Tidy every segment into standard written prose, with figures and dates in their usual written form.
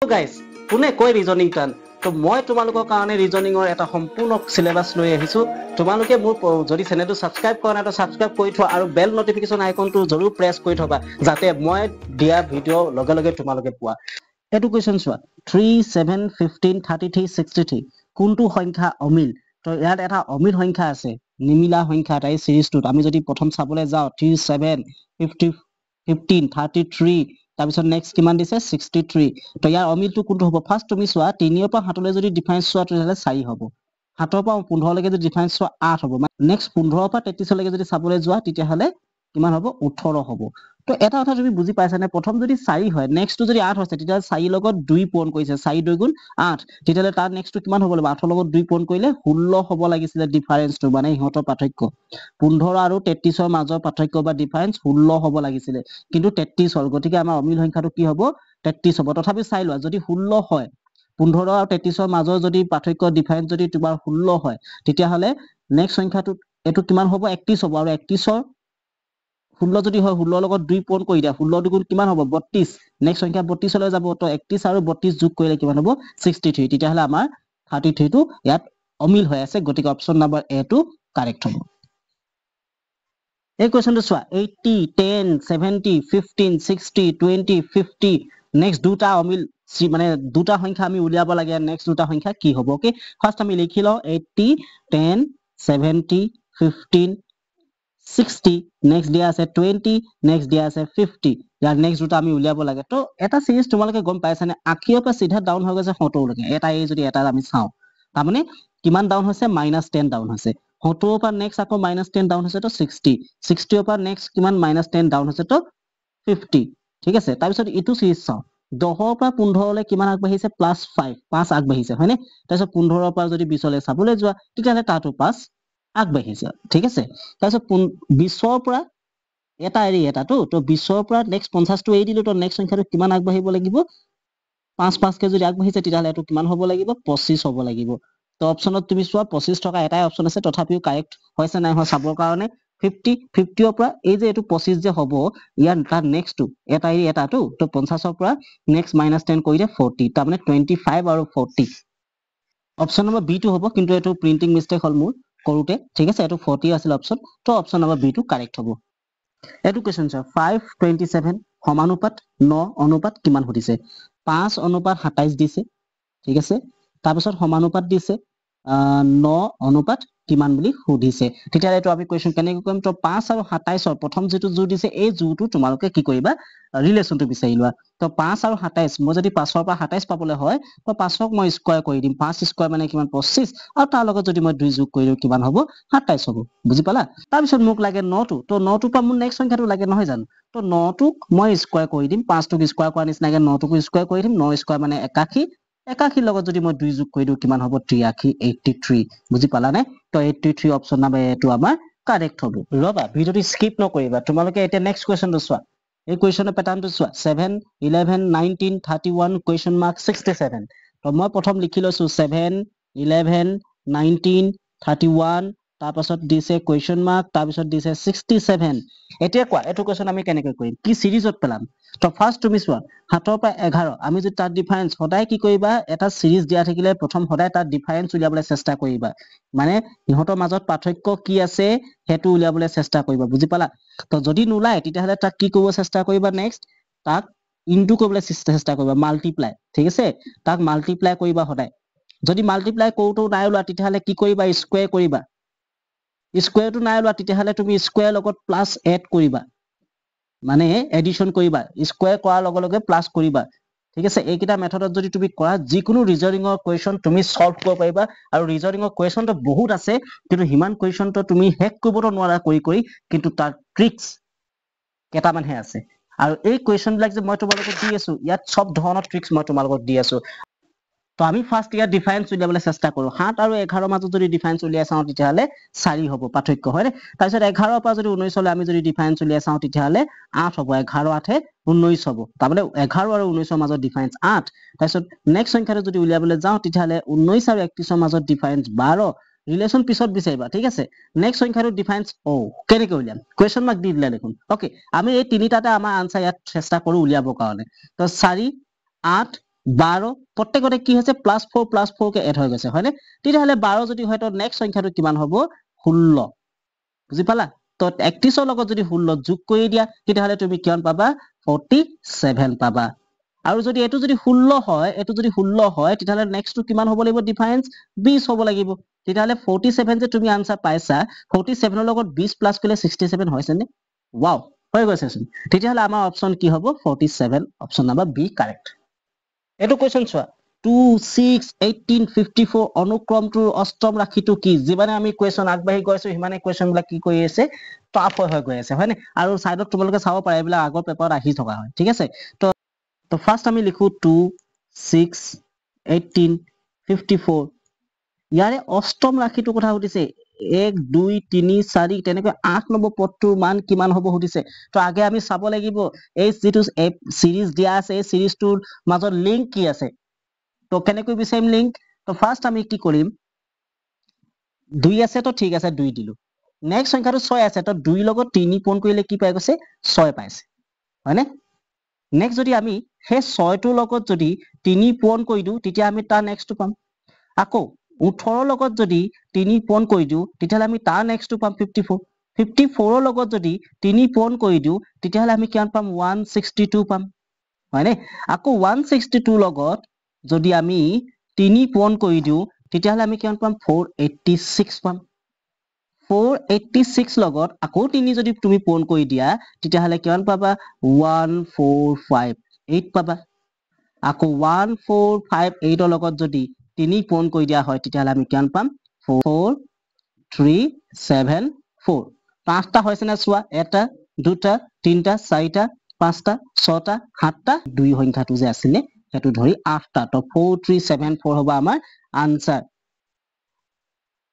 So guys, কোনে কয় reasoning টান তো মই তোমালোকৰ কাৰণে ৰিজনিংৰ এটা সম্পূৰ্ণ সিলেবাস লৈ আহিছো তোমালোকে মোৰ যদি চেনেলটো সাবস্ক্ৰাইব কৰা নাই তো সাবস্ক্ৰাইব কৰি থোৱা আৰু বেল নটিফিকেশন আইকনটো জৰুৰ প্ৰেছ কৰি থবা যাতে মই দিয়া ভিডিও লগে লগে তোমালোকে পোৱা এটো কোৱেশ্চন চোৱা 3 7 15 33 63 কোনটো সংখ্যা অমিল তো ইয়াত এটা অমিল সংখ্যা আছে নিমিলা সংখ্যা এটা এই সিৰিজটোত আমি যদি প্ৰথম চাবলৈ যাও 3 7 50 15 33 তাৰপিছত নেক্সট কিমান দিছে 63 তো ইয়াৰ অমিলটো কোনটো হ'ব ফাৰ্স্ট তুমি চোৱা 3 ৰ পৰা 7 লৈ যদি ডিফাৰেন্স চোৱা তেতিয়াহলে 4 হ'ব 7 ৰ পৰা 15 লৈকে যদি ডিফাৰেন্স চোৱা 8 হ'ব নেক্সট 15 ৰ পৰা 33 লৈকে যদি চাবলৈ যোৱা তেতিয়াহলে কিমান হ'ব 18 হ'ব তো এটা কথা তুমি বুজি পাইছা নে প্ৰথম যদি 4 হয় নেক্সট যদি 8 হৈছে তেতিয়া 4 লগত 2 পূৰণ কৰিছে 4 2 গুণ 8 তেতিয়ালে তাৰ নেক্সটটো কিমান হ'ব লাগিব 8 লগত 2 পূৰণ কৰিলে 16 হ'ব লাগিছিল ডিফাৰেন্সটো মানে ইহঁতৰ পাৰ্থক্য 15 আৰু 33 ৰ মাজৰ পাৰ্থক্য বা ডিফাৰেন্স 16 হ'ব লাগিছিল কিন্তু 33 হ'ল গতিকে আমাৰ অমিল সংখ্যাটো কি হ'ব 33 হ'ব তথাপি চাই লোৱা যদি 16 হয় 15 আৰু 33 ৰ মাজৰ যদি পাৰ্থক্য ডিফাৰেন্স যদি তোমাৰ 16 হয় তেতিয়াহলে নেক্সট সংখ্যাটো এটো কিমান হ'ব 31 হ'ব আৰু 31 ৰ 16 যদি হয় 16 লগত 2 পূৰণ কৰি দিয়া 16 দুগুণ কিমান হ'ব 32 নেক্সট সংখ্যা 32 লৈ যাব তো 31 আৰু 32 যোগ কৰিলে কিমান হ'ব 63 তেতিয়াহলে আমাৰ 33 টো ইয়াত অমিল হৈ আছে গতিকে অপচন নম্বৰ এ টো কাৰেক্ট হ'ব এই কোৱেশ্চনটো চোৱা 80 10 70 15 60 20 50 নেক্সট দুটা অমিল মানে দুটা সংখ্যা আমি উলিয়াব লাগে নেক্সট দুটা সংখ্যা কি হ'ব ওকে ফাৰ্স্ট আমি লিখি লও 80 10 70 15 60 নেক্সট দিয়া আছে 20 নেক্সট দিয়া আছে 50 ইয়াৰ নেক্সট দুটা আমি উলিয়াব লাগে তো এটা সিৰিজ তোমালোকে গম পাইছানে আখিৰ পৰা সিধা ডাউন হৈ গৈছে 70 লৈকে এটা এই যদি এটা আমি চাও তাৰমানে কিমান ডাউন হৈছে -10 ডাউন হৈছে 70 ৰ পৰা নেক্সট আকৌ -10 ডাউন হৈছে তো 60 60 ৰ পৰা নেক্সট কিমান -10 ডাউন হৈছে তো 50 ঠিক আছে তাৰ পিছত ইটো সিৰিজ চাও 10 ৰ পৰা 15 লৈ কিমান আগবাঢ়িছে +5 আগবাঢ়িছে হয়নে তাৰ পিছত 15 ৰ পৰা যদি 20 লৈ চাবলৈ যোৱা তেতিয়ালে তাতো 5 আগবাঢ়িছে ঠিক আছে তাৰ পিছত 20 ৰ পৰা এটা এৰি এটাটো তো 20 ৰ পৰা নেক্সট 50 টো এৰি দিলো তো নেক্সট সংখ্যাটো কিমান আগবাঢ়িব লাগিব 5 কে যদি আগবাঢ়িছে তেতিয়াহলে এটো কিমান হ'ব লাগিব 25 হ'ব লাগিব তো অপচনত তুমি চোৱা 25 টকা এটাই অপচন আছে তথাপিও কাৰেক্ট হৈছে নাই হয় চাবৰ কাৰণে 50 ৰ পৰা এই যে এটো 25 যে হ'ব ইয়াৰ তাৰ নেক্সটটো এটা এৰি এটাটো তো 50 ৰ পৰা নেক্সট -10 কৰি দে 40 তাৰ মানে 25 আৰু 40 অপচন নম্বৰ বি টো হ'ব কিন্তু এটো প্ৰিন্টিং মিস্টেক হ'ল মোৰ কৰোতে ঠিক আছে এটো 40 আছিল অপচন তো অপচন নম্বৰ বি টো কাৰেক্ট হ'ব এটো কোৱেশ্চন চাও 5:27 সমানুপাত 9 অনুপাত কিমান হতিছে 5 অনুপাত 27 দিছে ঠিক আছে তাৰ পিছত সমানুপাত দিছে 9 অনুপাত কিমান বুলি সুধিছে তেতিয়ালে এটো আমি কোৱেশ্চন কেনেকৈ কৰিম তো 5 আৰু 27 ৰ প্ৰথম যেটো জোৰ দিছে এই জোৰটো তোমালোকে কি কৰিবা ৰিলেচনটো বিচাৰি লোৱা তো 5 আৰু 27 মই যদি 5 ৰ পৰা 27 পাবলৈ হয় তো 5 ক মই স্কয়াৰ কৰি দিম 5 স্কয়াৰ মানে কিমান 25 আৰু তাৰ লগত যদি মই 2 যোগ কৰি দিও কিমান হ'ব 27 হ'ব বুজি পালা তাৰ পিছত মোক লাগে 9 টো তো 9 টোৰ পৰা মোৰ নেক্সট সংখ্যাটো লাগে নহয় জানো তো 9 টোক মই স্কয়াৰ কৰি দিম 5 টোক স্কয়াৰ কৰা নিচিনাকে 9 টোক স্কয়াৰ কৰি দিম 9 স্কয়াৰ মানে 81 লগত যদি মই 2 যোগ কৰি দিও কিমান হ'ব 83 বুজি পালা নে তো 83 অপচন নম্বৰ এ টো আমাৰ কাৰেক্ট হ'ব ৰবা ভিডিওটো স্কিপ নকৰিবা তোমালোকে এতিয়া নেক্সট কোৱেশ্চনটো চোৱা এই কোৱেশ্চনৰ প্যাটাৰ্নটো চোৱা 7 11 19 31 question mark 67 তো মই প্ৰথম লিখি লৈছো 7 11 19 31 তাৰ পাছত দিছে question mark তাৰ পিছত দিছে 67 এতিয়া কোৱা এটো কোৱেশ্চন আমি কেনেকৈ কৰিম কি সিৰিজত পেলাম তো ফাৰ্স্ট তুমি চোৱা 7 ৰ পৰা 11 আমি যদি তাৰ ডিফাৰেন্স সদায় কি কৰিবা এটা সিৰিজ দিয়া থাকিলে প্ৰথম সদায় তাৰ ডিফাৰেন্স উলিয়াবলৈ চেষ্টা কৰিবা মানে ইহঁতৰ মাজত পাৰ্থক্য কি আছে হেতু উলিয়াবলৈ চেষ্টা কৰিবা বুজি পালা তো যদি নোলায় তেতিয়াহলে তাক কি কৰিব চেষ্টা কৰিবা নেক্সট তাক ইনটু কৰিবলৈ চেষ্টা কৰিবা মাল্টিপ্লাই ঠিক আছে তাক মাল্টিপ্লাই কৰিবা সদায় যদি মাল্টিপ্লাই কৰোটো নাই ওলোৱা তেতিয়াহলে কি কৰিবা স্কয়াৰ কৰিবা স্কয়াৰটো নাই ওলোৱা তেতিয়াহলে তুমি স্কয়াৰ লগত প্লাস এড কৰিবা মানে এডিশন কৰিবা স্কয়াৰ কৰাৰ লগে লগে প্লাস কৰিবা ঠিক আছে এইকিটা মেথডত যদি তুমি কৰা যিকোনো ৰিজনিংৰ কোৱেশ্চন তুমি সলভ কৰিব পাৰিবা আৰু ৰিজনিংৰ কোৱেশ্চন তো বহুত আছে কিন্তু হিমান কোৱেশ্চন তো তুমি হেক কৰিব নোৱাৰা কৰি কিন্তু তাৰ ট্ৰিক্স কেটামানহে আছে আৰু এই কোৱেশ্চন বিলাক যে মই তোমালোকক দি আছো ইয়াত সব ধৰণৰ ট্ৰিক্স মই তোমালোকক দি আছো তো আমি ফাৰ্স্ট ইয়াৰ ডিফাৰেন্স উলিয়াবলৈ চেষ্টা কৰো 7 আৰু 11 মাজত যদি ডিফাৰেন্স উলিয়াই চাও তেতিয়াহলে 4 হ'ব পাৰ্থক্য হয় তাৰ পিছত 11 পৰা যদি 19 লৈ আমি যদি ডিফাৰেন্স উলিয়াই চাও তেতিয়াহলে 8 হ'ব 11 8 19 হ'ব তাৰমানে 11 আৰু 19 ৰ মাজত ডিফাৰেন্স 8 তাৰ পিছত নেক্সট সংখ্যাটো যদি উলিয়াবলৈ যাও তেতিয়াহলে 19 আৰু 31 ৰ মাজত ডিফাৰেন্স 12 ৰিলেচন পিছত বিচাৰিবা ঠিক আছে নেক্সট সংখ্যাটো ডিফাৰেন্স কেনেকৈ উলিয়াম কোৱেশ্চন মাৰ্ক দি দিলে দেখোন ওকে আমি এই তিনিটাতে আমাৰ আনসাৰ ইয়াত চেষ্টা কৰো উলিয়াবৰ কাৰণে তো 4 8 12 প্ৰত্যেকতে কি হৈছে +4 কে এড হৈ গৈছে হয়নে তেতিয়াহলে 12 যদি হয় তো নেক্সট সংখ্যাটো কিমান হ'ব 16 বুজি পালা তো 31 ৰ লগত যদি 16 যোগ কৰি দিয়া তেতিয়াহলে তুমি কিমান পাবা 47 পাবা আৰু যদি এটো যদি 16 হয় এটো যদি 16 হয় তেতিয়াহলে নেক্সটটো কিমান হ'ব লাগিব ডিফাৰেন্স 20 হ'ব লাগিব তেতিয়াহলে 47 যে তুমি আনসাৰ পাইছা 47 ৰ লগত 20 প্লাস কৰিলে 67 হৈছে নে ওয়াও হৈ গৈছে চোন তেতিয়াহলে আমাৰ অপচন কি হ'ব 47 অপচন নাম্বাৰ বি কাৰেক্ট এটো কোৱেশ্চন চোৱা 2 6 18 54 অনুক্ৰমটোৰ অষ্টম ৰাশিটো কি যিমানে আমি কোৱেশ্চন আগবাঢ়ি গৈছো হিমানে কোৱেশ্চন বিলাক কি কৰি আছে টাফ হৈ গৈ আছে হয়নে আৰু সাইডত তোমালোকে চাব পাৰে এইবিলাক আগৰ পেপাৰত আহি থকা হয় ঠিক আছে তো ফাৰ্স্ট আমি লিখো 2 6 18 54 ইয়াৰে অষ্টম ৰাশিটো কথা সুধিছে 1 2 3 4 তেনেকৈ 8 নম্বৰ পদটোৰ মান কিমান হ'ব সুধিছে তো আগে আমি চাব লাগিব এই যেটো সিৰিজ দিয়া আছে এই সিৰিজটোৰ মাজত লিংক কি আছে তো কেনেকৈ বিচাৰিম লিংক তো ফাৰ্স্ট আমি কি কৰিম 2 আছে তো ঠিক আছে 2 দিলো নেক্সট সংখ্যাটো 6 আছে তো 2 লগত 3 পূৰণ কৰিলে কি পাই গৈছে 6 পাইছে হয়নে নেক্সট যদি আমি হে 6 টোৰ লগত যদি 3 পূৰণ কৰি দিও তেতিয়া আমি তাৰ নেক্সটটো পাম আকৌ 18 ৰ লগত যদি 3 পূৰণ কৰি দিও তেতিয়াহলে আমি তাৰ নেক্সটটো পাম 54 54 ৰ লগত যদি 3 পূৰণ কৰি দিও তেতিয়াহলে আমি কিমান পাম 162 পাম হয়নে আকৌ 162 লগত যদি আমি 3 পূৰণ কৰি দিও তেতিয়াহলে আমি কিমান পাম 486 পাম 486 লগত আকৌ 3 যদি তুমি পূৰণ কৰি দিয়া তেতিয়াহলে কিমান পাবা 1458 পাবা আকৌ 1458 ৰ লগত যদি 3 পূৰণ কৰি দিয়া হয় তেতিয়াহলে আমি কিমান পাম 4374 পাঁচটা হৈছে না চোৱা এটা দুটা তিনটা চাৰিটা পাঁচটা ছটা সাতটা দুই সংখ্যাটো যে আছিলে হেতু ধৰি 8টা তো 4374 হ'ব আমাৰ আনসাৰ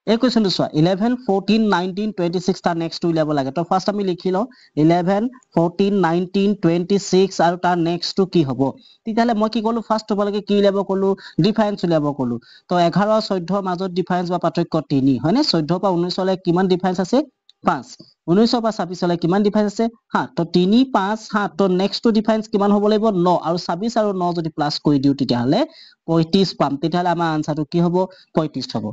এই কোৱেশ্চনটো চোৱা 11 14 19 26 তাৰ নেক্সট উলিয়াব লাগে তো ফাৰ্স্ট আমি লিখি লও 11 14 19 26 আৰু তাৰ নেক্সটটো কি হ'ব তেতিয়ালে মই কি কলো ফাৰ্স্ট তোমালোকে কি উলিয়াব কলো ডিফাৰেন্স উলিয়াব কলো তো 11 14 মাজত ডিফাৰেন্স বা পাৰ্থক্য 3 হয়নে 14 পৰা 19 লৈ কিমান ডিফাৰেন্স আছে 5 19 পৰা 26 লৈ কিমান ডিফাৰেন্স আছে 7 তো 3 5 7 তো নেক্সটটো ডিফাৰেন্স কিমান হ'ব লাগিব 9 আৰু 26 আৰু 9 যদি প্লাস কৰি দিও তেতিয়াহলে 35 পাম তেতিয়াহলে আমাৰ আনসাৰটো কি হ'ব 35 হ'ব